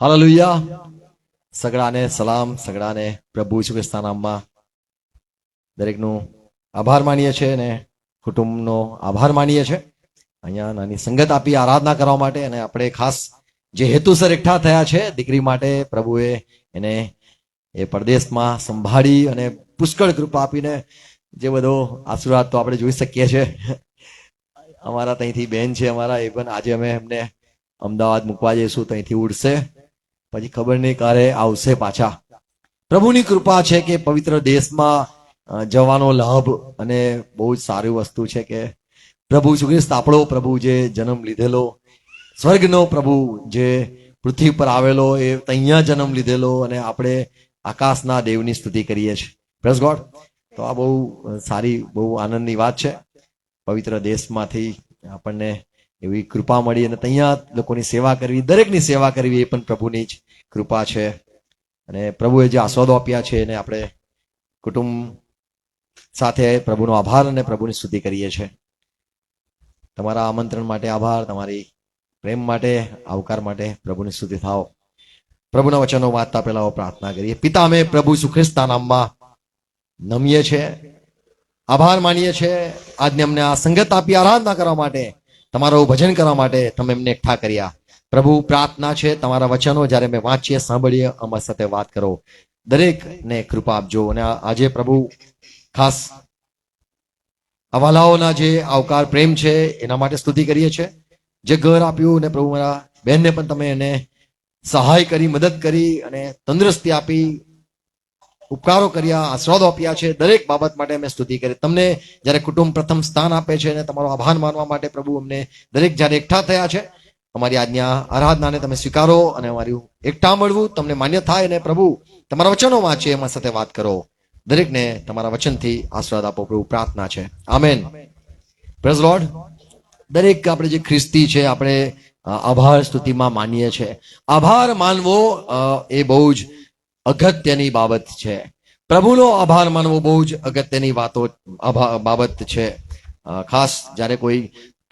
Hallelujah. સગડાને સલામ, સગડાને પ્રભુ ઈસુ ખ્રિસ્તના નામમાં દરેકનું આભાર માનીએ છીએ અને કુટુંબનો આભાર માનીએ છીએ અહીંયા નાની સંગત આપી આરાધના કરવા માટે. અને આપણે ખાસ જે હેતુસર એકઠા થયા છે દીકરી માટે પ્રભુએ એને એ પરદેશમાં સંભાળી અને પુષ્કળ કૃપા આપીને જે બધો આશીર્વાદ તો આપણે જોઈ શકીએ છીએ. અમારા ત્યાંથી બેન છે અમારા, એ પણ આજે અમે એમને અમદાવાદ મૂકવા જઈશું, ત્યાંથી ઉડશે, પછી ખબર નહીં ક્યારે આવશે પાછા. પ્રભુની કૃપા છે કે પવિત્ર દેશમાં જવાનો લાભ અને બહુ જ સારી વસ્તુ છે કે પ્રભુ ઈસુ ખ્રિસ્ત આપણો પ્રભુ જે જન્મ લીધેલો, સ્વર્ગનો પ્રભુ જે પૃથ્વી પર આવેલો, એ અહીંયા જન્મ લીધેલો અને આપણે આકાશના દેવની સ્તુતિ કરીએ છીએ. Praise God. તો આ બહુ સારી, બહુ આનંદની વાત છે. પવિત્ર દેશમાંથી આપણને એવી કૃપા મળી અને ત્યાં લોકોની સેવા કરવી, દરેકની સેવા કરવી, એ પણ પ્રભુની જ કૃપા છે. અને પ્રભુએ જે આસ્વાદો આપ્યા છે એને આપણે કુટુંબ સાથે પ્રભુનો આભાર અને પ્રભુની સ્તુતિ કરીએ છીએ. તમારા આમંત્રણ માટે આભાર, તમારી પ્રેમ માટે, આવકાર માટે પ્રભુની સ્તુતિ થાઓ. પ્રભુના વચનો વાંચતા પહેલા પ્રાર્થના કરીએ. પિતા, અમે પ્રભુ ઈસુ ખ્રિસ્તના નામમાં નમીએ છીએ, આભાર માનીએ છીએ. આજને અમને આ સંગત આપી આરાધના કરવા માટે, તમારું ભજન કરવા માટે તમે એમને એકઠા કર્યા. પ્રભુ, પ્રાર્થના છે તમારા વચનો જ્યારે અમે વાંચીએ, સાંભળીએ, અમારી સાથે વાત કરો, દરેકને કૃપા આપજો. અને આજે પ્રભુ ખાસ અવાલાઓના જે આવકાર પ્રેમ છે એના માટે સ્તુતિ કરીએ છીએ. જે ઘર આપ્યું ને પ્રભુ મારા બહેનને પણ તમે એને સહાય કરી, મદદ કરી અને તંદુરસ્તી આપી, ઉપકારો કર્યા, આશીર્વાદો આપ્યા છે, દરેક બાબત માટે અમે સ્તુતિ કરી. તમને જ્યારે કુટુંબ પ્રથમ સ્થાન આપે છે અને તમારો આભાર માનવા માટે પ્રભુ અમને દરેક જ્યારે એકઠા થયા છે, અમારી આજના આરાધનાને તમે સ્વીકારો અને અમારું એકઠા મળવું તમને માન્ય થાય. અને પ્રભુ તમારા વચનો વાંચીએ, એમાં સાથે વાત કરો, દરેકને તમારા વચનથી આશીર્વાદ આપો પ્રભુ, પ્રાર્થના છે. આમેન. Praise lord. દરેક આપણે જે ખ્રિસ્તી છે આપણે આભાર સ્તુતિમાં માનીએ છીએ. આભાર માનવો એ બહુ જ અગત્યની બાબત છે. પ્રભુનો આભાર માનવો બહુ જ અગત્યની બાબત છે. ખાસ જ્યારે કોઈ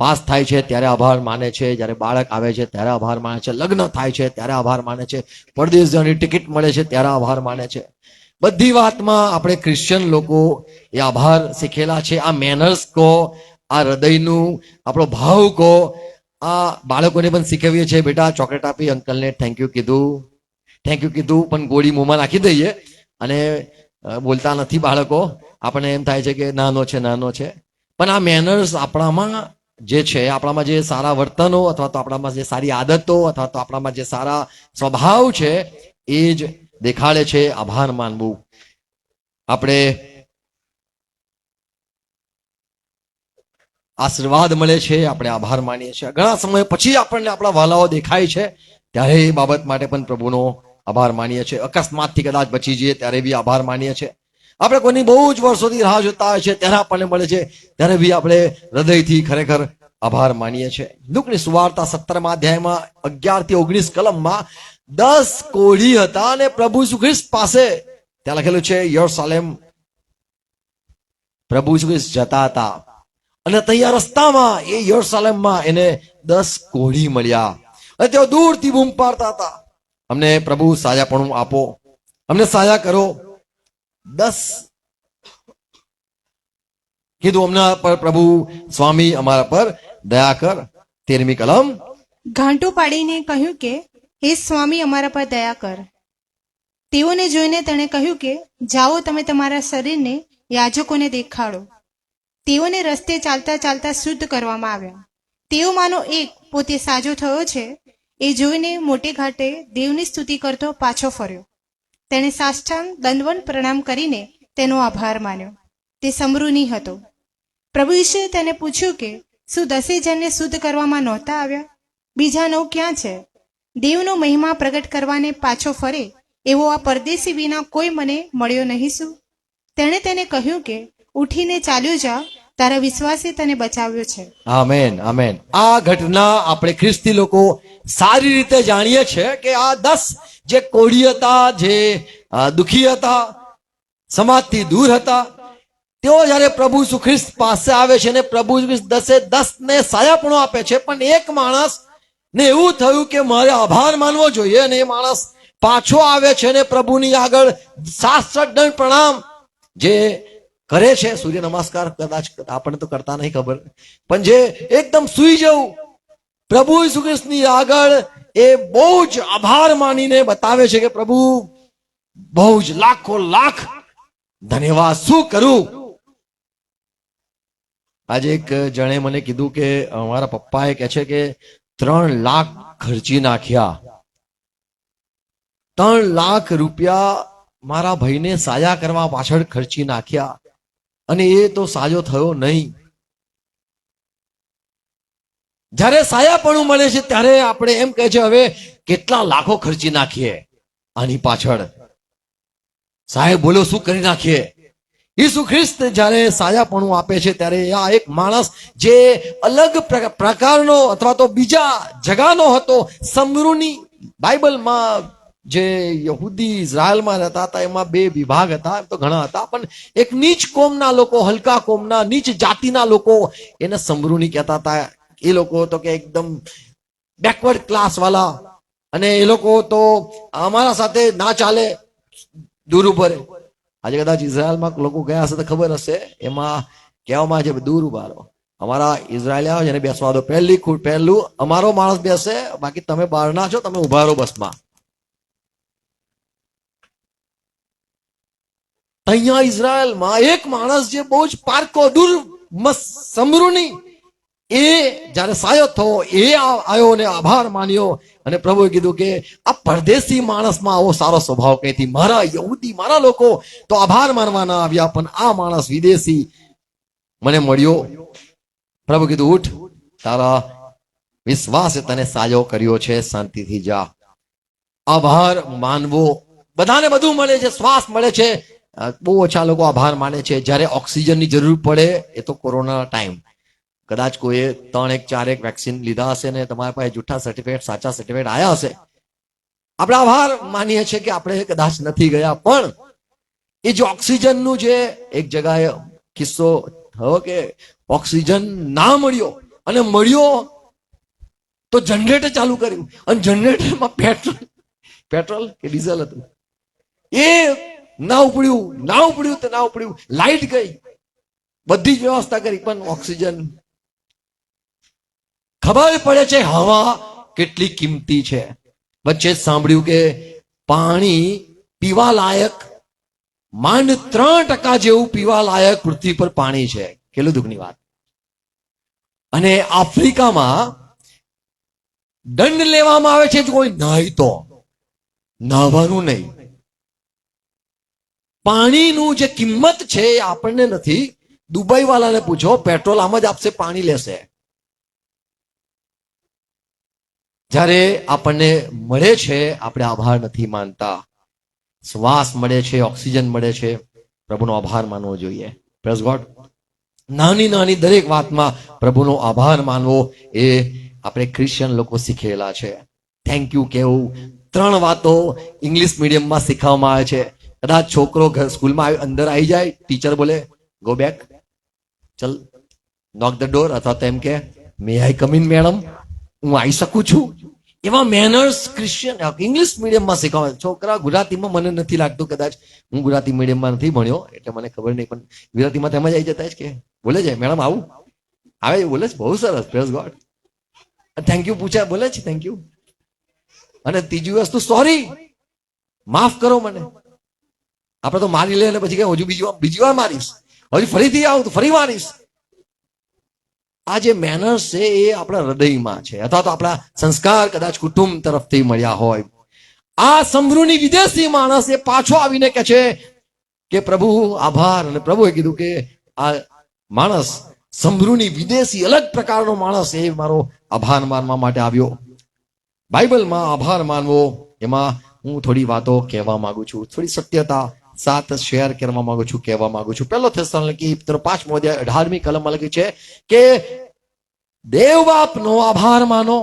પાસ થાય છે ત્યારે આભાર માને છે, જ્યારે બાળક આવે છે ત્યારે આભાર માને છે, લગ્ન થાય છે ત્યારે આભાર માને છે, પરદેશ જવાની ટિકિટ મળે છે ત્યારે આભાર માને છે. બધી વાતમાં આપણે ક્રિશ્ચિયન લોકો એ આભાર શીખેલા છે. આ મેનર્સ કહો, આ હૃદયનું આપણો ભાવ કહો, આ બાળકોને પણ શીખવીએ છીએ. બેટા ચોકલેટ આપી, અંકલને થેન્ક યુ કીધું, થેન્ક યુ કીધું, પણ ગોળી મોંમાં નાખી દઈએ અને બોલતા નથી બાળકો. આપણને એમ થાય છે કે નાનો છે, નાનો છે. પણ આ મેનર્સ આપણામાં જે છે, આપણામાં જે સારા વર્તનો અથવા તો આપણામાં જે સારી આદતો અથવા તો આપણામાં જે સારા સ્વભાવ છે એ જ દેખાડે છે આભાર માનવું. આપણે આશીર્વાદ મળે છે, આપણે આભાર માનીએ છીએ. ઘણા સમય પછી આપણને આપણા વાલાઓ દેખાય છે ત્યારે એ બાબત માટે પણ પ્રભુનો આભાર માનીએ છીએ. અકસ્માતથી કદાચ બચી જઈએ ત્યારે બી આભાર માનીએ છીએ. આપણે કોઈની બહુ જ વર્ષોથી રાહ જોતા હોય છે ત્યારે આપણને મળે છે ત્યારે બી આપણે હૃદયથી ખરેખર આભાર માનીએ છીએ. લુકની સુવાર્તા 17મા અધ્યાયમાં 11 થી 19 કલમમાં 10 કોઢી હતા અને પ્રભુ ઈસુ ખ્રિસ્ત પાસે, ત્યાં લખેલું છે યરુશલેમ પ્રભુ ઈસુ ખ્રિસ્ત જતા હતા અને ત્યાં રસ્તામાં એ યરુશલેમમાં એને 10 કોઢી મળ્યા અને તેઓ દૂરથી બૂમ પાડતા હતા, અમને પ્રભુ સાજાપણું આપો, અમને સાજા કરો. 10 કીધું, અમના પર પ્રભુ સ્વામી અમારા પર દયા કર. 13મી કલમ. ઘાંટું પાડીને કહ્યું કે, હે સ્વામી અમારા પર દયા કર. તેઓને જોઈને તેણે કહ્યું કે, જાઓ તમે તમારા શરીરને યાજકોને દેખાડો. તેઓને રસ્તે ચાલતા ચાલતા શુદ્ધ કરવામાં આવ્યા. તેઓમાંનો એક પોતે સાજો થયો છે એ જોઈને મોટે ઘાટે દેવની સ્તુતિ કરતો પાછો ફર્યો. તેણે સાષ્ટાંગ દંડવત પ્રણામ કરીને તેનો આભાર માન્યો. તે સમૃદ્ધિ હતો. પ્રભુ ઈસુએ તેને પૂછ્યું કે, શું 10 જણને શુદ્ધ કરવામાં નહોતા આવ્યા? બીજા 9 ક્યાં છે? દેવનો મહિમા પ્રગટ કરવાને પાછો ફરે એવો આ પરદેશી વિના કોઈ મને મળ્યો નહીં શું? તેણે તેને કહ્યું કે, ઉઠીને ચાલ્યો જા, તારા વિશ્વાસે તને બચાવ્યો છે. Amen, amen. આ ઘટના આપણે ખ્રિસ્તી લોકો સારી રીતે જાણીએ છીએ કે આ 10 જે કોઢી હતા, જે દુખી હતા, સમાજથી દૂર હતા, તેઓ જ્યારે પ્રભુ ઈસુ ખ્રિસ્ત પાસે આવે છે અને પ્રભુ ઈસુ ખ્રિસ્ત 10 ને સાજાપણું આપે છે, પણ એક માણસ ને એવું થયું કે મારે આભાર માનવો જોઈએ, અને એ માણસ પાછો આવે છે ને પ્રભુની આગળ સાષ્ટાંગ દંડ પ્રણામ જે કરે છે, સૂર્ય નમસ્કાર કદાચ આપણને તો કરતા નહીં ખબર, પણ જે એકદમ સુઈ જવું પ્રભુ ઈસુ ખ્રિસ્તની આગળ એ બહુ જ આભાર માનીને બતાવે છે કે પ્રભુ બહુ જ લાખો લાખ ધન્યવાદ, શું કરું. આજે એક જણે મને કીધું કે અમારા પપ્પાએ કહે છે કે 3 લાખ ખર્ચી નાખ્યા, 3 લાખ રૂપિયા મારા ભાઈને સાજા કરવા પાછળ ખર્ચી નાખ્યા, અને એ તો સાજો થયો નહીં. જ્યારે સાયાપણું મળે છે ત્યારે આપણે એમ કહે છે હવે કેટલા લાખો ખર્ચી નાખીએ આની પાછળ. સાહેબ બોલો શું કરી નાખીએ. ઈસુ ખ્રિસ્ત જ્યારે સાયાપણું આપે છે ત્યારે આ એક માણસ જે અલગ પ્રકારનો અથવા તો બીજા જગાનો હતો, સમરૂની બાઇબલમાં જે યહૂદી ઇઝરાયલમાં રહેતા હતા એમાં 2 વિભાગ હતા, એમ તો ઘણા હતા, પણ એક નીચ કોમના લોકો, હલકા કોમના નીચ જાતિના લોકો એને સમરૂની કહેતા હતા. એ લોકો તો કે એકદમ બેકવર્ડ ક્લાસ વાળા, અને એ લોકો તો અમારા સાથે ના ચાલે, દૂર ઉભા રહે. આજે કદાચ ઇઝરાયલમાં લોકો ગયા હશે તો ખબર હશે, એમાં કહેવામાં છે દૂર ઉભા રહો. અમારા ઇઝરાયલીઓ જેને બેસવા દો, પહેલું અમારો માણસ બેસે, બાકી તમે બહાર ના છો, તમે ઉભા રહો બસમાં. અહીંયા ઇઝરાયલમાં એક માણસ જે બહુ જ પારકો દૂર સમરૂની, એ જયારે સાયો થયો, એ આવ્યો ને આભાર માન્યો, અને પ્રભુએ કીધું કે આ પરદેશી માણસમાં આવો સારો સ્વભાવ કઈથી, મારા યહૂદી મારા લોકો તો આભાર માનવાના આવ્યા, પણ આ માણસ વિદેશી મને મળ્યો. પ્રભુ કીધું ઉઠ, તારા વિશ્વાસે તને સાજો કર્યો છે, શાંતિથી જા. આભાર માનવો. બધાને બધું મળે છે, શ્વાસ મળે છે, બહુ ઓછા લોકો આભાર માને છે. જ્યારે ઓક્સિજનની જરૂર પડે, એ તો કોરોના ટાઈમ, કદાચ કોઈએ 3 4 વેક્સિન લીધા હશે ને તમારા પાસે જૂઠા સર્ટિફિકેટ સાચા સર્ટિફિકેટ આવ્યા હશે. આપણે આભાર માનીએ છીએ કે આપણે કદાચ નથી ગયા, પણ એ જે ઓક્સિજનનું જે એક જગાએ કિસ્સો થયો કે ઓક્સિજન ના મળ્યો, અને મળ્યો તો જનરેટર ચાલુ કર્યું, અને જનરેટરમાં પેટ્રોલ કે ડીઝલ હતું, એ ના ઉપડ્યું, લાઈટ ગઈ, બધી જ વ્યવસ્થા કરી, પણ ઓક્સિજન. ખબર પડે છે હવા કેટલી કિંમતી છે. વચ્ચે સાંભળ્યું કે પાણી પીવા લાયક માંડ 3% જેવું પીવા લાયક પૃથ્વી પર પાણી છે. કેટલું દુઃખની વાત. અને આફ્રિકામાં દંડ લેવામાં આવે છે કોઈ નાય તો નાહવાનું નહીં. પાણીનું જે કિંમત છે એ આપણને નથી. દુબઈ વાળાને પૂછો, પેટ્રોલ આમ જ આપશે, પાણી લેશે. જ્યારે આપણને મળે છે આપણે આભાર નથી માનતા. શ્વાસ મળે છે, ઓક્સિજન મળે છે, પ્રભુનો આભાર માનવો જોઈએ. Praise God. નાની નાની દરેક વાતમાં પ્રભુનો આભાર માનવો એ આપણે ક્રિશ્ચિયન લોકો શીખેલા છે. થેન્ક યુ કહેવું. 3 વાતો ઇંગ્લિશ મીડિયમમાં શીખવવામાં આવે છે. કદાચ છોકરો સ્કૂલમાં અંદર આવી જાય, ટીચર બોલે ગો બેક, ચલ નોક ધ ડોર, અથવા તો એમ કે મે આઈ કમ ઇન મેડમ, હું આવી શકું છું. એવા મેનર્સ ક્રિશ્ચિયન ઇંગ્લિશ મીડિયમમાં શીખવાય. છોકરા ગુજરાતીમાં મને નથી લાગતું, કદાચ હું ગુજરાતી મીડિયમમાં નથી ભણ્યો એટલે મને ખબર નહીં, પણ ગુજરાતીમાં તેમ જ આવી જતા કે બોલે છે મેડમ આવું આવે, બોલે છે બહુ સરસ, પ્રેઝ ગોડ. થેન્ક યુ પૂછ્યા, બોલે છે થેન્ક યુ. અને ત્રીજી વસ્તુ સોરી, માફ કરો મને. આપણે તો મારી લે અને પછી હજુ બીજી વાર મારીશ, હજુ ફરીથી આવું તો ફરી મારીશ. આ જે મેનર્સ છે એ આપણા હૃદયમાં છે, અથવા તો આપણા સંસ્કાર કદાચ કુટુંબ તરફથી મળ્યા હોય. આ સમૃની વિદેશી માણસ એ પાછો આવીને કહે છે કે પ્રભુ આભાર. અને પ્રભુએ કીધું કે આ માણસ સમૃની વિદેશી અલગ પ્રકારનો માણસ એ મારો આભાર માનવા માટે આવ્યો. બાઇબલમાં આભાર માનવો એમાં હું થોડી વાતો કહેવા માંગુ છું, થોડી સત્યતા સાથ શેર કરવા માંગુ છું, કહેવા માંગુ છું. 1 થેસલોનિકી 5મો અધ્યાય 18મી કલમમાં લખ્યું છે કે દેવ બાપનો આભાર માનો.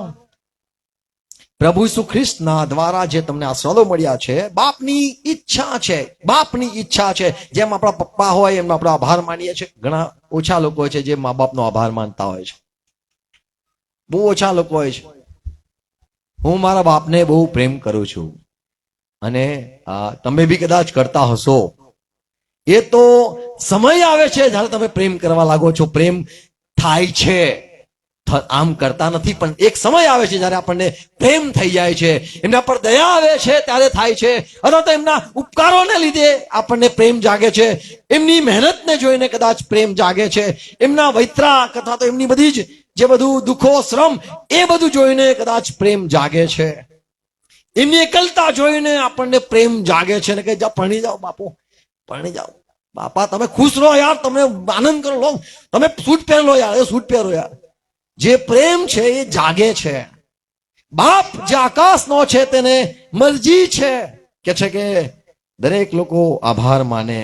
પ્રભુ ઈસુ ખ્રિસ્તના દ્વારા જે તમને આશીર્વાદો મળ્યા છે, બાપની ઈચ્છા છે, બાપની ઈચ્છા છે. જેમ આપણા પપ્પા હોય એમનો આપણે આભાર માનીએ છીએ. ઘણા ઓછા લોકો છે જે મા બાપનો આભાર માનતા હોય છે, બહુ ઓછા લોકો હોય છે. હું મારા બાપને બહુ પ્રેમ કરું છું, અને તમે બી કદાચ કરતા હશો. એ તો સમય આવે છે જ્યારે તમે પ્રેમ કરવા લાગો છો, પ્રેમ થાય છે, આમ કરતા નથી, પણ એક સમય આવે છે જ્યારે આપણને પ્રેમ થઈ જાય છે, એમના પર દયા આવે છે ત્યારે થાય છે, અથવા તો એમના ઉપકારોને લીધે આપણને પ્રેમ જાગે છે, એમની મહેનતને જોઈને કદાચ પ્રેમ જાગે છે, એમના વૈતરાગ અથવા તો એમની બધી જ જે બધું દુઃખો શ્રમ એ બધું જોઈને કદાચ પ્રેમ જાગે છે, એમની એકલતા જોઈને આપણને પ્રેમ જાગે છે, ને કે જા પરણી જાઓ બાપુ, પરણી જાઓ બાપા, તમે ખુશ રહો યાર, તમે આનંદ કરો, લો તમે સૂટ પહેરો યાર, એ સૂટ પહેરો યાર. જે પ્રેમ છે એ જાગે છે. બાપ જે આકાશનો છે તેને મરજી છે કે દરેક લોકો આભાર માને.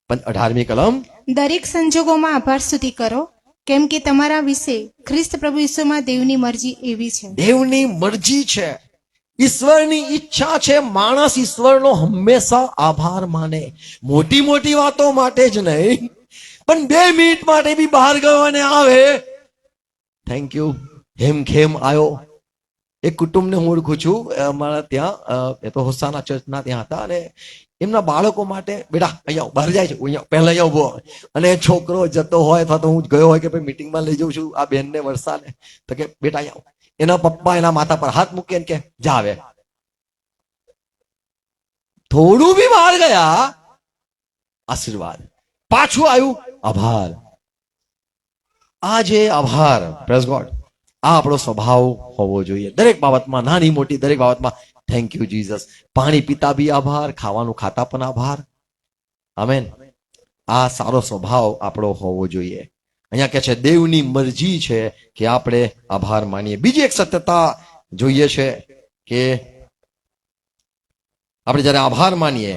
પણ 18મી કલમ, દરેક સંજોગોમાં આભાર સ્તુતિ કરો, કેમ કે તમારા વિશે ખ્રિસ્ત પ્રભુ ઈસુમાં દેવની મરજી એવી છે. દેવની મરજી છે, ઈશ્વરની ઈચ્છા છે, માણસ ઈશ્વરનો હંમેશા આભાર માને. મોટી મોટી વાતો માટે જ નહીં, પણ 2 મિનિટ માટે બી બહાર ગયો અને આવે, થેન્ક યુ, હેમખેમ આવ્યો. એક કુટુંબને હું ઓળખું છું, અમારા ત્યાં, એ તો હોસાના ચર્ચના ત્યાં હતા, અને એમના બાળકો માટે, બેટા અહીંયા બહાર જાય છે, અહીંયા પહેલા અહીંયા ઉભો, અને છોકરો જતો હોય અથવા તો હું ગયો હોય કે ભાઈ મીટિંગમાં લઈ જાઉં છું આ બેનને વરસાને, તો કે બેટા અહીંયા, એના પપ્પા એના માથા પર હાથ મૂકે કે જા આવે. થોડું બી બહાર ગયા, આશીર્વાદ, પાછું આવ્યું, આભાર. આ જે આભાર, પ્રેઝ ગોડ, આ આપણો સ્વભાવ હોવો જોઈએ. દરેક બાબતમાં, નાની મોટી દરેક બાબતમાં થેન્ક યુ જીસસ. પાણી પીતા બી આભાર, ખાવાનું ખાતા પણ આભાર. આમેન. આ સારો સ્વભાવ આપણો હોવો જોઈએ. અહીંયા કે છે દેવની મરજી છે કે આપણે આભાર માનીએ. બીજી એક સત્યતા જોઈએ છે કે આપણે જ્યારે આભાર માનીએ,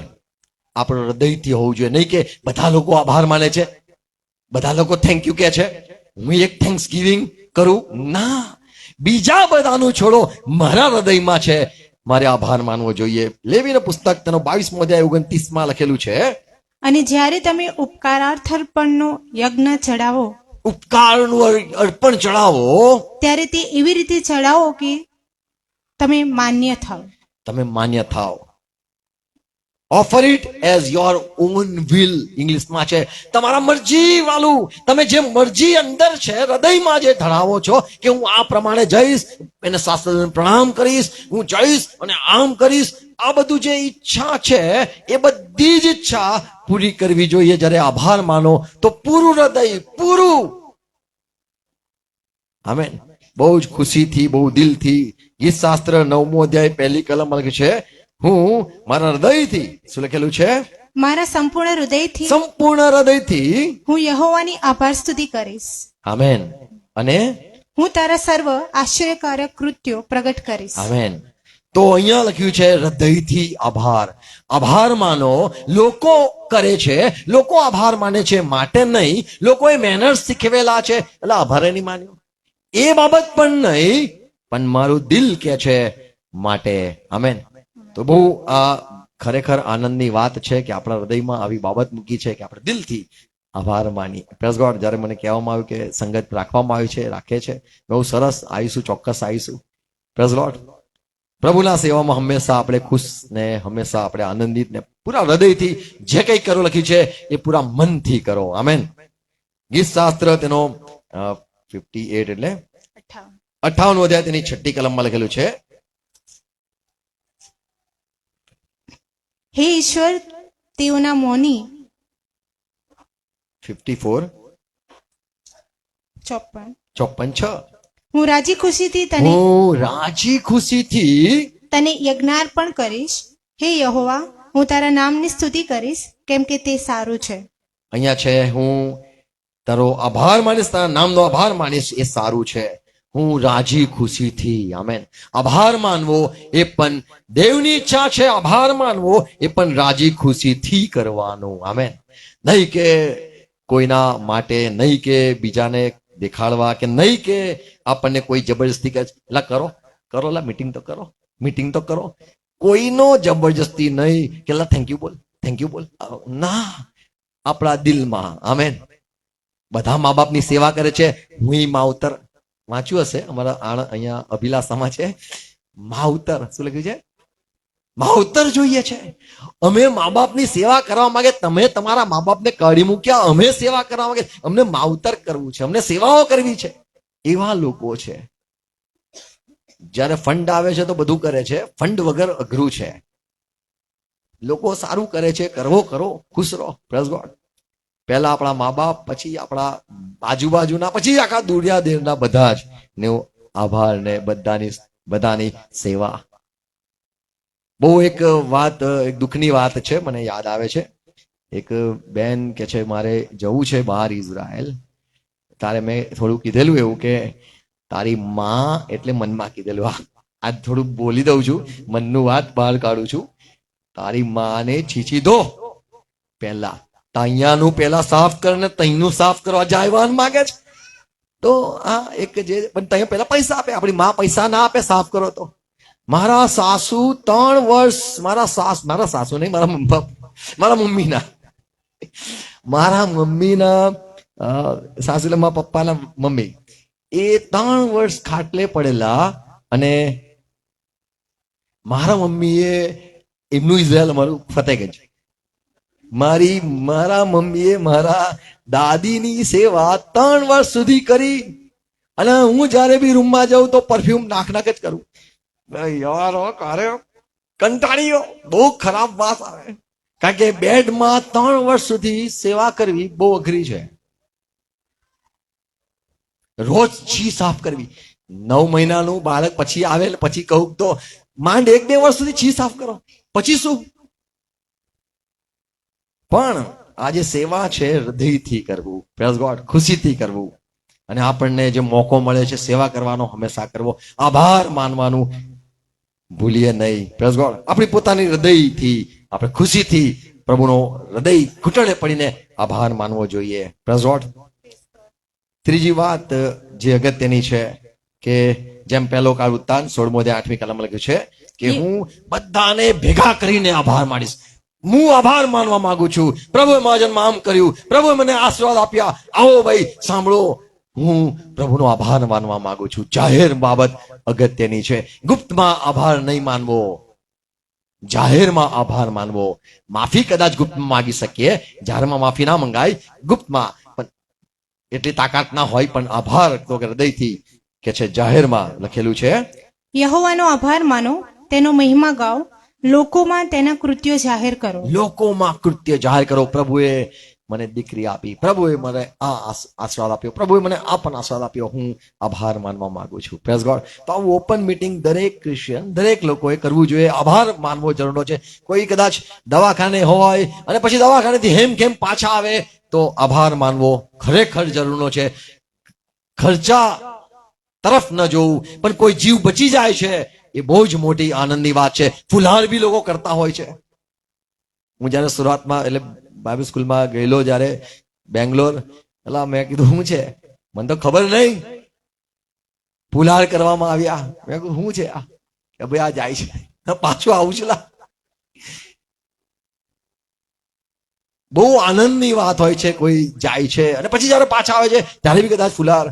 આપણો હૃદયથી હોવું જોઈએ. નહીં કે બધા લોકો આભાર માને છે, બધા લોકો થેન્ક યુ કે છે, હું એક થેન્ક્સ ગિવિંગ કરું. ના, બીજા બધાનું છોડો, મારા હૃદયમાં છે, મારે આભાર માનવો જોઈએ. લેવીના પુસ્તક તેનો 22મો અધ્યાય 29માં લખેલું છે, અને જ્યારે તમે ઉપકારાર્થ અર્પણનો યજ્ઞ ચડાવો, ઉપકારનું અર્પણ ચડાવો, ત્યારે તે એવી રીતે ચડાવો કે તમે માન્ય થાઓ. તમે માન્ય થાઓ. Offer it as your own will, ઇંગ્લિશમાં છે તમારા મરજી વાળું. તમે જે મરજી અંદર છે, હૃદયમાં જે ધરાવો છો કે હું આ પ્રમાણે જઈશ, એને શાસ્ત્રને પ્રણામ કરીશ, હું જઈશ અને આમ કરીશ, આ બધું જે ઈચ્છા છે એ બધી જ ઈચ્છા પૂરી કરવી જોઈએ. જ્યારે આભાર માનો તો પૂરું હૃદય, પૂરું. આમેન. બહુ જ ખુશીથી, બહુ દિલથી. ગીત શાસ્ત્ર 9મો અધ્યાય 1લી કલમ લખે છે, હું મારા હૃદયથી, શું લખેલું છે? મારા સંપૂર્ણ હૃદયથી, સંપૂર્ણ હૃદયથી હું યહોવાની આભાર સ્તુતિ કરીશ. આમેન. અને હું તારા સર્વ આશ્ચર્યકારક કૃત્યો પ્રગટ કરીશ. આમેન. તો અહીંયા લખ્યું છે હૃદયથી આભાર. આભાર માનો. લોકો કરે છે, લોકો આભાર માને છે માટે નહીં, લોકોએ મેનર્સ શીખવેલા છે એટલે આભાર નહીં માન્યો, એ બાબત પણ નહીં, પણ મારું દિલ કે છે માટે. આમેન. તો બહુ આ ખરેખર આનંદની વાત છે કે આપણા હૃદયમાં આવી બાબત મૂકી છે કે આપણે દિલથી આભાર માની. Praise God. જ્યારે મને કહેવામાં આવ્યું કે સંગત રાખવામાં આવી છે, રાખે છે, બહુ સરસ, આવીશું, ચોક્કસ આવીશું. Praise God. પ્રભુના સેવામાં હંમેશા આપણે ખુશ ને હંમેશા આપણે આનંદિત ને પૂરા હૃદયથી જે કંઈ કરો લખ્યું છે એ પૂરા મનથી કરો. આમેન. ગીત શાસ્ત્ર તેનો 58 એટલે 58મો અધ્યાય તેની 6ઠી કલમમાં લખેલું છે, હે ઈશ્વર, તેઓના મોની 54 54:6 હું રાજી ખુશીથી તને, હું રાજી ખુશીથી તને યજ્ઞાર્પણ કરીશ. હે યહોવા, હું તારા નામની સ્તુતિ કરીશ, કેમ કે તે સારું છે. અહીંયા છે, હું તારો આભાર માનીશ, તારા નામનો આભાર માનીશ, એ સારું છે. હું રાજી ખુશીથી. આમેન. આભાર માનવો એ પણ દેવની ઈચ્છા છે. આભાર માનવો એ પણ રાજી ખુશીથી કરવાનું. આમેન. નહીં કે કોઈના માટે, નહીં કે બીજાને દેખાડવા, કે નહીં કે આપણને કોઈ જબરજસ્તી કરે, એટલે કરો કરો, લા મીટિંગ તો કરો, મીટિંગ તો કરો. કોઈનો જબરજસ્તી નહીં કે લા થેન્ક યુ બોલ, થેન્ક યુ બોલ. ના, આપણા દિલમાં. આમેન. બધા મા બાપની સેવા કરે છે. હું માવતર વાંચ્યું હશે, અમારા અહીંયા અભિલાષામાં છે, માવતર. શું લખ્યું છે? માવતર જોઈએ છે. અમે મા બાપની સેવા કરવા માંગે, તમે તમારા મા બાપને કાઢી મૂક્યા, અમે સેવા કરવા માંગે, અમને માવતર કરવું છે, અમને સેવાઓ કરવી છે. એવા લોકો છે. જ્યારે ફંડ આવે છે તો બધું કરે છે, ફંડ વગર અઘરું છે. લોકો સારું કરે છે, કરવો કરો, ખુશ રહો. Praise God. પહેલા આપણા મા બાપ, પછી આપણા આજુબાજુના, પછી આખા દુનિયા દેવના બધા જ ને આભાર ને બધાની સેવા. બહુ એક વાત, એક દુઃખની વાત છે, મને યાદ આવે છે. એક બેન કે છે મારે જવું છે બહાર ઇઝરાયલ. તારે મેં થોડું કીધેલું એવું કે તારી માં, એટલે મનમાં કીધેલું, આજ થોડું બોલી દઉં છું, મનનું વાત બહાર કાઢું છું. તારી માને છીછી દો પહેલા, અહીંયાનું પહેલા સાફ કર ને તઈનું સાફ કરવા જાયવાન માંગે છે. તો આ એક જે પણ ત્યાં પહેલા પૈસા આપે, આપણી માં પૈસા ના આપે સાફ કરો તો. મારા સાસુ 3 વર્ષ, મારા સાસુ નહીં, મારા મમ્મીના સાસુ એટલે મારા પપ્પાના મમ્મી, એ 3 વર્ષ ખાટલે પડેલા. અને મારા મમ્મીએ એમનું ઇઝરાયલ અમારું ફતેહગંજ, મારા મમ્મીએ મારા દાદીની સેવા 3 વર્ષ સુધી કરી. અને હું જયારે બી રૂમમાં જાઉં તો પરફ્યુમ નાખ જ કરું. યાર કારે કંટાળીઓ, બહુ ખરાબ વાત આવે. કારણ કે બેડમાં 3 વર્ષ સુધી સેવા કરવી બહુ અઘરી છે. રોજ છી સાફ કરવી. 9 મહિનાનું બાળક પછી આવે, પછી કહું તો માંડ 1-2 વર્ષ સુધી છી સાફ કરો, પછી શું? પણ આ જે સેવા છે હૃદયથી કરવું, પ્રેઝ ગોડ, ખુશીથી કરવું. અને આપણને જે મોકો મળે છે સેવા કરવાનો, હંમેશા કરવો, આભાર માનવાનું ભૂલીએ નહીં. Praise God. આપણી પોતાની હૃદયથી, આપણે ખુશીથી પ્રભુનો હૃદય ઘૂંટણે પડીને આભાર માનવો જોઈએ. Praise God. ત્રીજી વાત જે અગત્યની છે કે જેમ પહેલો કાળ વૃત્તાંત 16-8 કલમ લખ્યું છે કે હું બધાને ભેગા કરીને આભાર માનીશ. હું આભાર માનવા માંગુ છું. પ્રભુએ મારા જન્મ આમ કર્યું, પ્રભુએ મને આશીર્વાદ આપ્યા. આવો ભાઈ સાંભળો, હું પ્રભુનો આભાર માનવા માંગુ છું. જાહેર બાબત અગત્યની છે. ગુપ્તમાં આભાર નહીં માનવો, જાહેરમાં આભાર માનવો. માફી કદાચ ગુપ્તમાં માગી શકીએ, જાહેરમાં માફી ના મંગાય, ગુપ્તમાં એટલી તાકાત ના હોય, પણ આભાર તો હૃદયથી કે છે, જાહેરમાં લખેલું છે. યહોવાનો આભાર માનો, તેનો મહિમા ગાઓ, લોકોમાં તેના કૃત્યો જાહેર કરો. લોકોમાં કૃત્ય જાહેર કરો. પ્રભુએ મને દીકરી આપી, પ્રભુએ મને આ આશીર્વાદ આપ્યો, પ્રભુએ મને આ પણ આશીર્વાદ આપ્યો, હું આભાર માનવા માંગુ છું. Praise God. તો આવું ઓપન મીટિંગ દરેક ક્રિશ્ચિયન, દરેક લોકોએ કરવું જોઈએ. આભાર માનવો જરૂરનો છે. કોઈ કદાચ દવાખાને હોય અને પછી દવાખાનેથી હેમ પાછા આવે તો આભાર માનવો ખરેખર જરૂરનો છે. ખર્ચા તરફ ન જોવું, પણ કોઈ જીવ બચી જાય છે એ બહુ જ મોટી આનંદની વાત છે. ફુલહાર બી લોકો કરતા હોય છે. હું જયારે શરૂઆતમાં, એટલે બાઇબલ સ્કૂલમાં ગયેલો જયારે બેંગ્લોર, એટલે મેં કીધું શું છે, મને તો ખબર નહીં. ફુલહાર કરવામાં આવ્યા. મેં કીધું શું છે આ? કે ભાઈ આ જાય છે, પાછું આવું છે. બહુ આનંદની વાત હોય છે. કોઈ જાય છે અને પછી જયારે પાછા આવે છે ત્યારે બી કદાચ ફુલાર,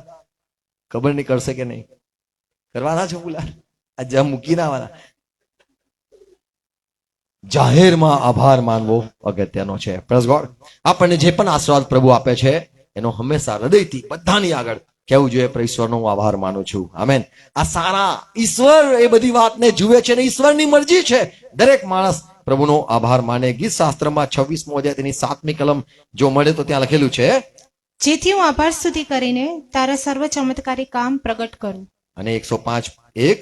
ખબર નહીં કરશે કે નહીં કરવાના છે ફુલાર, આ જેમ મૂકીને આવવાના. જાહેરમાં આભાર માનવો અગત્યનો છે. Praise God. આપણને જે પણ આશીર્વાદ પ્રભુ આપે છે એનો હંમેશા હૃદયથી બધાની આગળ કહેવું જોઈએ, ઈશ્વરનો હું આભાર માનું છું. આમેન. આ સારા ઈશ્વર એ બધી વાતને જુએ છે ને ઈશ્વરની મરજી છે દરેક માણસ પ્રભુનો આભાર માને. ગીત શાસ્ત્રમાં 26મો અધ્યાય તેની 7મી કલમ જો મળે તો ત્યાં લખેલું છે, જેથી હું આભાર સ્તુતિ કરીને તારા સર્વ ચમત્કારી કામ પ્રગટ કરું. અને 105:1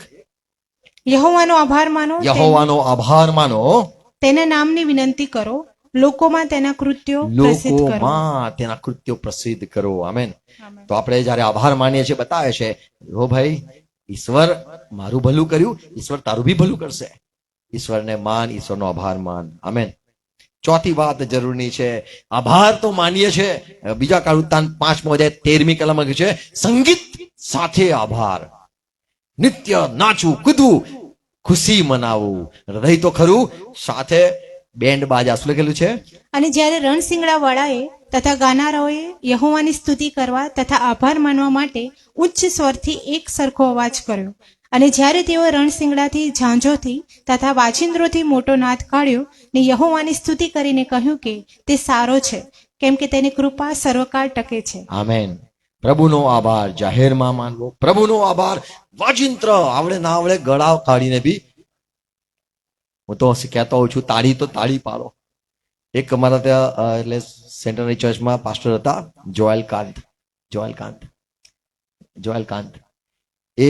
યહોવાનો આભાર માનો, યહોવાનો આભાર માનો, તેના નામની વિનંતી કરો, લોકોમાં તેના કૃત્યો પ્રસિદ્ધ કરો. લોકોમાં તેના કૃત્યો પ્રસિદ્ધ કરો. આમેન. તો આપણે જયારે આભાર માનીએ છીએ બતાવે છે, ઓ ભાઈ ઈશ્વર મારું ભલું કર્યું, ઈશ્વર તારું બી ભલું કરશે. ઈશ્વરને માન, ઈશ્વરનો આભાર માન. આમેન. ચોથી વાત જરૂરી છે, આભાર તો માનીએ છે. બીજા કાળ વૃત્તાંત 5મો અધ્યાય 13મી કલમ લખ્યું છે, સંગીત સાથે આભાર, નિત્ય નાચવું, કૂદવું, ખુશી મનાવવું. હૃદય તો ખરું, સાથે બેન્ડ બાજા. શું લખેલું છે? અને જ્યારે રણસિંગડા વાળાએ તથા ગાનારાઓએ યહોવાની સ્તુતિ કરવા તથા આભાર માનવા માટે ઉચ્ચ સ્વરથી એક સરખો અવાજ કર્યો અને જ્યારે તેઓ રણશિંગડાથી ઝાંઝોથી તથા વાછિંદ્રોથી મોટો નાદ કાઢ્યો ને યહોવાની સ્તુતિ કરીને કહ્યું કે તે સારો છે, કેમ કે તેની કૃપા સર્વકાળ ટકે છે. આમેન. પ્રભુનો આભાર જાહેરમાં માનવો, પ્રભુનો આભાર વાજિંત્ર આવડે ના આવડે ગળા કાઢીને બી. હું તો કહેતો હોઉં છું, તાળી તો તાળી પાડો. એક અમારા ત્યાં એટલે સેન્ટરની ચર્ચમાં પાસ્ટર હતા જોએલ કાંત. એ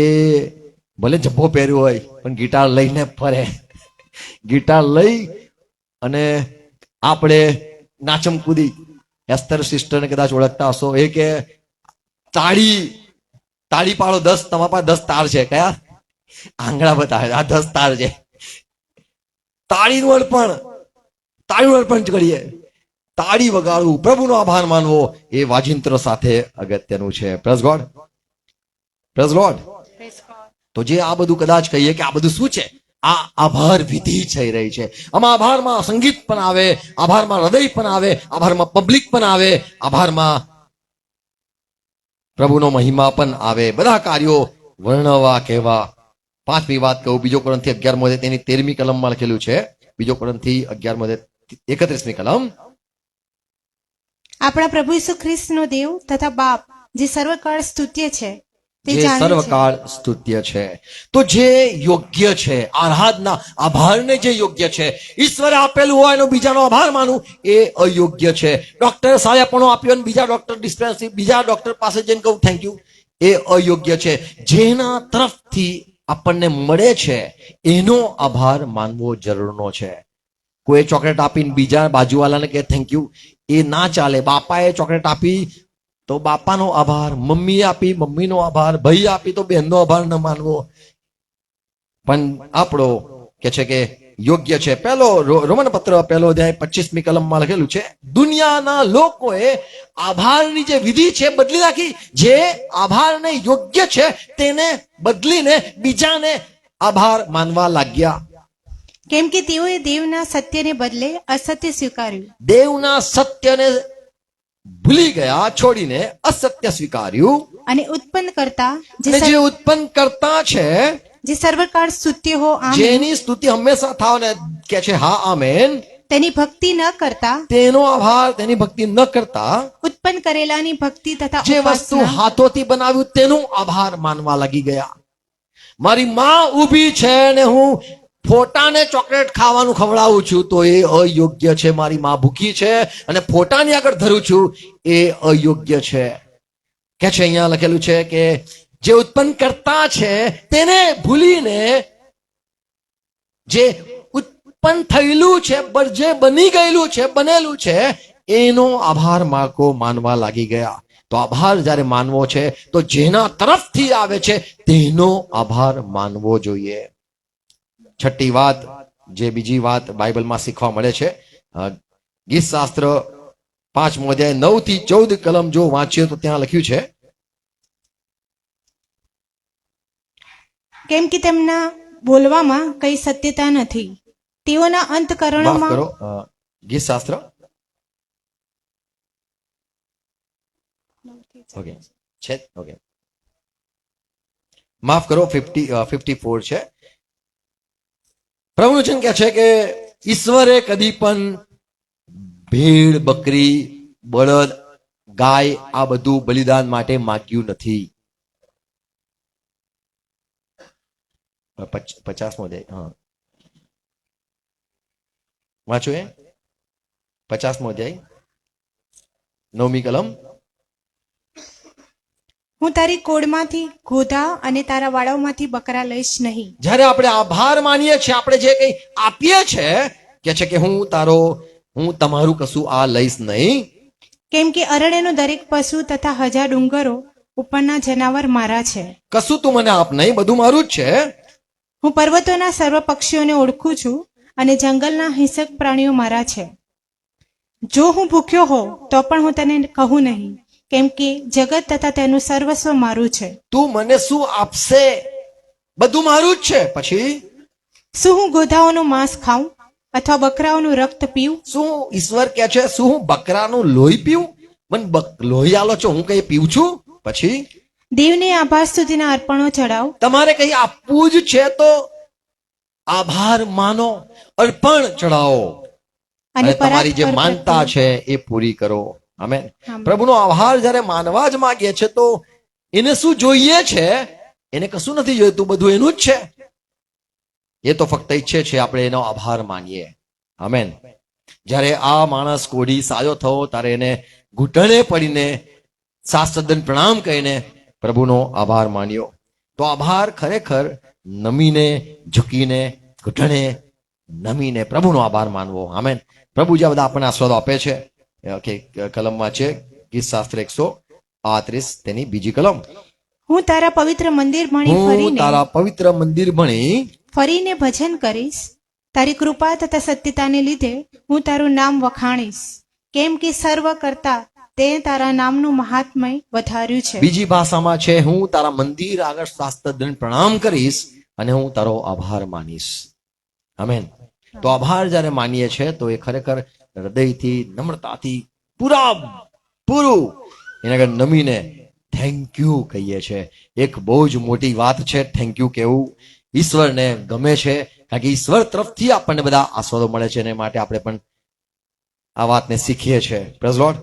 ભલે જબ્બો પહેર્યો હોય પણ ગિટાર લઈને ફરે. ગિટાર લઈ અને આપણે નાચમ કૂદી. એસ્તર સિસ્ટરને કદાચ ઓળખતા હશો. એ કે તાળી પાડો 10, તમારા પાસે 10 તાર છે. કયા આંગળા બતાવે, આ 10 તાર છે. તાળીનું અર્પણ કરીએ, તાળી વગાડવું, પ્રભુનો આભાર માનવો એ વાજિંત્ર સાથે અગત્યનું છે. Praise God. તો જે આ બધું કદાચ કહીએ કે આ બધું શું છે, આ આભાર વિધિ થઈ રહી છે. આમાં આભારમાં સંગીત પણ આવે, આભારમાં હૃદય પણ આવે, આભારમાં પબ્લિક પણ આવે, આભારમાં પ્રભુનો મહિમા પણ આવે. બધા કાર્યો વર્ણવા કહેવા. 5મી વાત કહું, બીજો કોરિન્થી 11 તેની 13મી કલમમાં લખેલું છે. બીજો કોરિન્થી 11 31મી કલમ. આપણા પ્રભુ ઈસુ ખ્રિસ્તનો દેવ તથા બાપ જે સર્વકાળ સ્તુત્ય છે, તે જે જાણે છે. સર્વકાળ સ્તુત્ય છે. તો જે યોગ્ય છે, આરાધના આભારને જે યોગ્ય છે, ઈશ્વરે આપેલું હોય એનો બીજાનો આભાર માનવું એ અયોગ્ય છે. ડોક્ટર સાહેબપણો આપ્યો અને બીજા ડોક્ટર ડિસ્પેન્સરી, બીજા ડોક્ટર પાસે જઈને કહું થેન્ક યુ, એ અયોગ્ય છે. જેના તરફથી આપણને મળે છે એનો આભાર માનવો જરૂરનો છે. કોઈ ચોકલેટ આપીને બીજા બાજુવાળાને કે થેન્ક યુ, એ ના ચાલે. બાપાએ ચોકલેટ આપી તો બાપાનો આભાર, મમ્મીએ આપી મમ્મીનો આભાર, ભાઈ આપી તો બહેનનો આભાર ન માનવો. પણ આપણો કે છે કે યોગ્ય છે. રોમન પત્ર 1 અધ્યાય 25મી કલમમાં લખેલું છે, દુનિયાના લોકોએ આભારની જે વિધિ છે બદલી નાખી. જે આભારને યોગ્ય છે તેને બદલીને બીજાને આભાર માનવા લાગ્યા. કેમ કે તેઓએ દેવના સત્યને બદલે અસત્ય સ્વીકાર્યું. દેવના સત્યને ભૂલી ગયા, છોડીને અસત્ય સ્વીકાર્યું. અને ઉત્પન્ન કરતા અને જે ઉત્પન્ન કરતા છે, જે સર્વકાળ સ્તુત્ય હો આમ જેની સ્તુતિ હંમેશા થાવ ને કે છે હા આમેન, તેની ભક્તિ ન કરતા, તેનો આભાર, તેની ભક્તિ ન કરતા, ઉત્પન્ન કરેલાની ભક્તિ તથા જે વસ્તુ ઉપાસના હાથોથી બનાવ્યું તેનો આભાર માનવા લાગી ગયા. મારી માં ઊભી છે ને હું ફોટાને ચોકલેટ ખાવાનું ખવડાવું છું તો એ અયોગ્ય છે. મારી માં ભૂખી છે અને ફોટાની આગળ ધરું છું એ અયોગ્ય છે. કે છે અહીંયા લખેલું છે કે જે ઉત્પન્ન કરતા છે તેને ભૂલીને જે ઉત્પન્ન થયેલું છે, જે બની ગયેલું છે, બનેલું છે એનો આભાર માનવા લાગી ગયા. તો આભાર જ્યારે માનવો છે તો જેના તરફથી આવે છે તેનો આભાર માનવો જોઈએ. 6ઠ્ઠી વાત, જે બીજી વાત બાઇબલમાં શીખવા મળે છે, ગીતશાસ્ત્ર 5મો અધ્યાય 9 થી 14 કલમ જો વાંચીએ તો ત્યાં લખ્યું છે, કેમ કે તેમના બોલવામાં કઈ સત્યતા નથી, તેઓના માફ અંતકરણોમાં કરો, ગીતશાસ્ત્ર ઓકે છે, ઓકે માફ કરો, 54 છે. પ્રભુનું વચન કહે છે કે ઈશ્વરે કદી પણ ભેડ, બકરી, બળદ, ગાય આ બધું બલિદાન માટે માગ્યું નથી. 50મો અધ્યાય, હા વાંચો એ 50મો અધ્યાય 9મી કલમ. હું તારી કોડમાંથી ગોધા અને તારા વાળાઓમાંથી બકરા લઈશ નહીં. જ્યારે આપણે આભાર માનીએ છીએ, આપણે જે કંઈ આપીએ છે કે છે કે હું તમારું કશું આ લઈશ નહીં. કેમ કે અરણ્યનું દરેક પશુ તથા 1000 ડુંગરો ઉપરના જનાવર મારા છે. કશું તું મને આપ નહીં, બધું મારું જ છે. હું પર્વતોના સર્વ પક્ષીઓને ઓળખું છું અને જંગલના હિંસક પ્રાણીઓ મારા છે. જો હું ભૂખ્યો હોઉં તો પણ હું તને કહું નહીં, કેમ કે જગત તથા તેનું સર્વસ્વ મારું છે. તું મને શું આપશે? બધું મારું જ છે. પછી શું હું ગોધાઓનું માંસ ખાઉં અથવા બકરાઓનું રક્ત પીઉં? શું ઈશ્વર કહે છે, શું હું બકરાનું લોહી પીવું? મને લોહી આલો છો, હું કઈ પીવું છું? પછી દેવને આભાર સ્તુતિના અર્પણો ચડાવો. તમારે કઈ આપવું જ છે તો આભાર માનો, અર્પણ ચડાવો અને તમારી જે પરાત્પર માનતા પ્રત્યે- છે એ પૂરી કરો. આમેન. આમેન. પ્રભુનો આભાર જ્યારે માનવા જ માંગીએ છે તો એને શું જોઈએ છે? એને કશું નથી જોઈતું, બધું એનું જ છે. એ તો ફક્ત ઈચ્છે છે આપણે એનો આભાર માનીએ. આમેન. જ્યારે આ માણસ કોઢી સાજો થયો ત્યારે એને ઘૂંટણે પડીને સાષ્ટાંગ પ્રણામ કહીને પ્રભુનો આભાર માન્યો. તો આભાર ખરેખર નમીને, ઝૂકીને, ઘૂંટણે નમીને પ્રભુનો આભાર માનવો. આમેન. પ્રભુ જે બધા આપણને આશીર્વાદ આપે છે, કે કલમમાં છે ગીતશાસ્ત્ર 138 તેની બીજી કલમ. હું તારા પવિત્ર મંદિર ભણી હું ફરીને તારા પવિત્ર મંદિર ભણી ફરીને ભજન કરીશ. તારી કૃપા તથા સત્યતાને લીધે હું તારું નામ વખાણીશ, કેમ કે સર્વ કરતા તે તારા નામનું મહાત્મય વધાર્યું છે. બીજી ભાષામાં છે હું તારા મંદિર આગળ સાષ્ટાંગ પ્રણામ કરીશ અને હું તારો આભાર માનીશ. આમેન. તો આભાર જ્યારે માનીએ છે તો એ ખરેખર હૃદયથી, નમ્રતાથી પૂરું એના આગળ નમીને થેન્ક યુ કહીએ છે. એક બહુ જ મોટી વાત છે થેન્ક યુ કહેવું. ઈશ્વરને ગમે છે, કારણ કે ઈશ્વર તરફથી આપણને બધા આશીર્વાદો મળે છે, અને માટે આપણે પણ આ વાતને શીખીએ છીએ. Praise lord.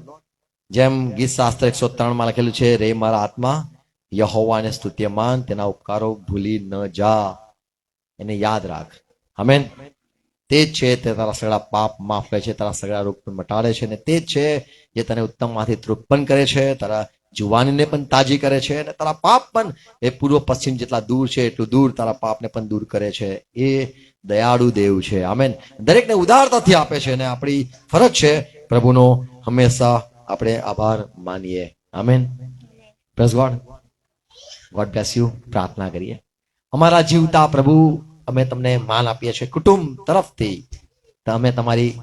જેમ ગીતશાસ્ત્ર 103 માં લખેલું છે, રે મારા આત્મા યહોવાને સ્તુત્ય માન, તેના ઉપકારો ભૂલી ન જા, એને યાદ રાખ. આમેન. તે જ છે તે તારા સગળા પાપ માફ કરે છે, તારા સગળા રોગ પણ મટાડે છે, અને તે જ છે જે તને ઉત્તમમાંથી તૃપ્ત પણ કરે છે, તારા જુવાનીને પણ તાજી કરે છે, અને તારા પાપ પણ એ પૂર્વ પશ્ચિમ જેટલા દૂર છે એટલું દૂર તારા પાપને પણ દૂર કરે છે. એ દયાળુ દેવ છે. આમેન. દરેકને ઉદારતાથી આપે છે, અને આપણી ફરજ છે પ્રભુનો હંમેશા આપણે આભાર માનીએ. Amen. Praise God. God bless you. પ્રાર્થના કરીએ. અમારા જીવતા પ્રભુ, અમે તમને માન આપીએ છીએ કુટુંબ તરફથી. તો અમે તમારી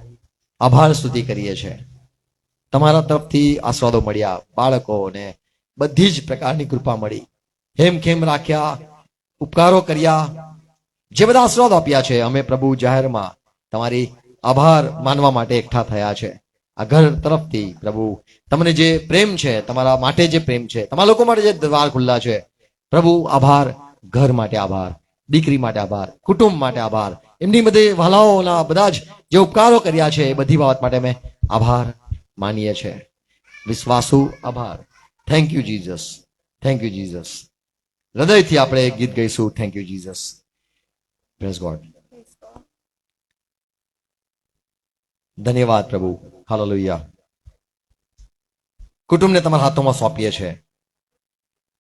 આભાર સ્તુતિ કરીએ છીએ. તમારા તરફથી આશીર્વાદો મળ્યા, બાળકોને બધી જ પ્રકારની કૃપા મળી, હેમખેમ રાખ્યા, ઉપકારો કર્યા, જે બધા આશીર્વાદ આપ્યા છે અમે પ્રભુ જાહેરમાં તમારી આભાર માનવા માટે એકઠા થયા છે. આ ઘર તરફથી પ્રભુ તમને જે પ્રેમ છે, તમારા માટે જે પ્રેમ છે, તમારા લોકો માટે જે દ્વાર ખુલ્લા છે, પ્રભુ આભાર. ઘર માટે આભાર, દીકરી માટે આભાર, કુટુંબ માટે આભાર, એમની બધી વાલાઓના બધા જ જે ઉપકારો કર્યા છે એ બધી બાબત માટે અમે આભાર માનીએ છીએ. વિશ્વાસુ આભાર. Thank you Jesus. Thank you Jesus. હૃદયથી આપણે ગીત ગઈશું, thank you Jesus. Praise God. ધન્યવાદ પ્રભુ. હાલેલુયા. કુટુંબને તમારા હાથોમાં સોંપીએ છીએ,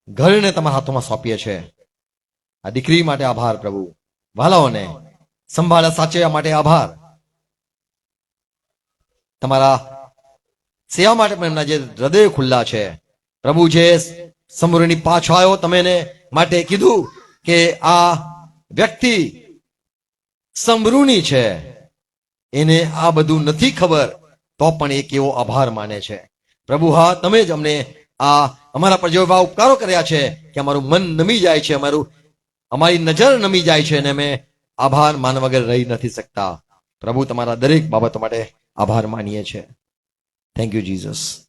ઘરને તમારા હાથોમાં સોંપીએ છીએ. આ દીકરી માટે આભાર પ્રભુ, વાલાઓને સંભાળા સાચવ્યા માટે આભાર, તમારા સેવા માટે પણ એમના જે હૃદય ખુલ્લા છે પ્રભુ. જે સમૃદ્ધિની પાછો આવ્યો, તમે એને માટે કીધું કે આ વ્યક્તિ સમૃદ્ધિ છે, એને આ બધું નથી ખબર, તો પણ એક એવો આભાર માને છે. પ્રભુ હા, તમે જ અમને આ અમારા પર જેવા ઉપકારો કર્યા છે કે અમારું મન નમી જાય છે, અમારી નજર નમી જાય છે, અને અમે આભાર માનવા વગર રહી નથી શકતા. પ્રભુ તમારા દરેક બાબતો માટે આભાર માનીએ છીએ. Thank you Jesus.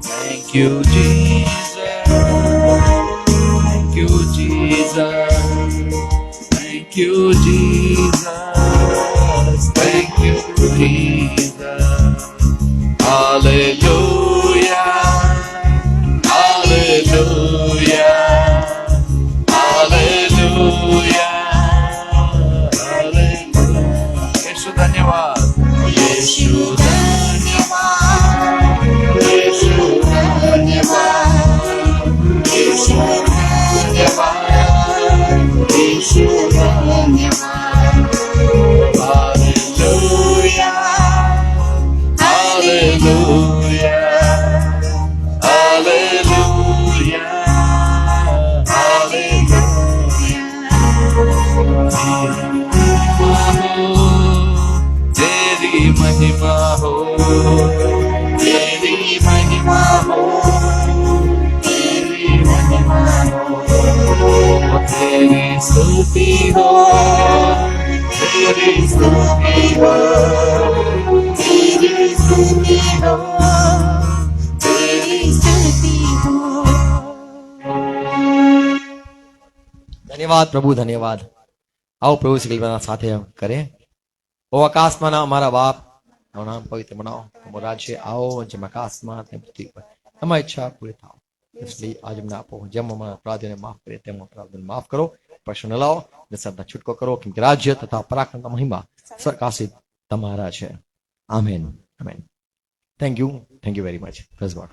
Thank you, Jesus. Thank you, Jesus. Thank you, Jesus. Thank you, Jesus. Hallelujah. Hallelujah. Hallelujah. Hallelujah. Yeshu धन्यवाद. Yeshu धन्यवाद. Yeshu धन्यवाद. Yeshu धन्यवाद. Yeshu धन्यवाद. Hallelujah. Hallelujah. Hallelujah. तेरी महिमा हो, तेरी महिमा हो, तेरी महिमा हो, तेरी स्तुति हो, तेरी स्तुति हो, तेरी स्तुति हो, ધન્યવાદ પ્રભુ ધન્યવાદ. આવો પ્રભુ શ્રી કૃષ્ણ સાથે કરે. ઓ આકાશમાંના અમારા બાપ, તમારું નામ પવિત્ર બનાવો, તમારું રાજ્ય આવો, જેમ આકાશમાં તેમ પૃથ્વી પર તમારી ઈચ્છા પૂરી થાવ. इसलिए आज हमने आपको જેમ અમારા અપરાધીઓને માફ કરે તેમ અપરાધોને માફ કરો, પ્રશ્ન ન લાવો ને સદા છૂટકો કરો, કેમ કે રાજ્ય તથા પરાક્રમ તથા મહિમા સરકાશી તમારા છે. Amen amen. Thank you very much. Praise God.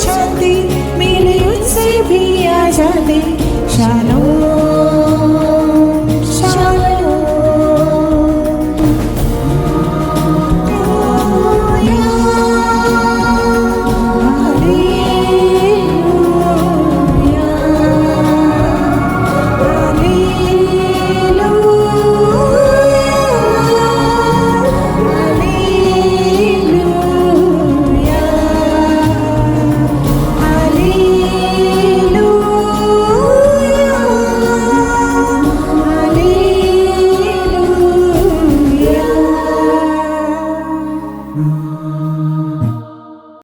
शांति मिली उससे भी आजादी. शांति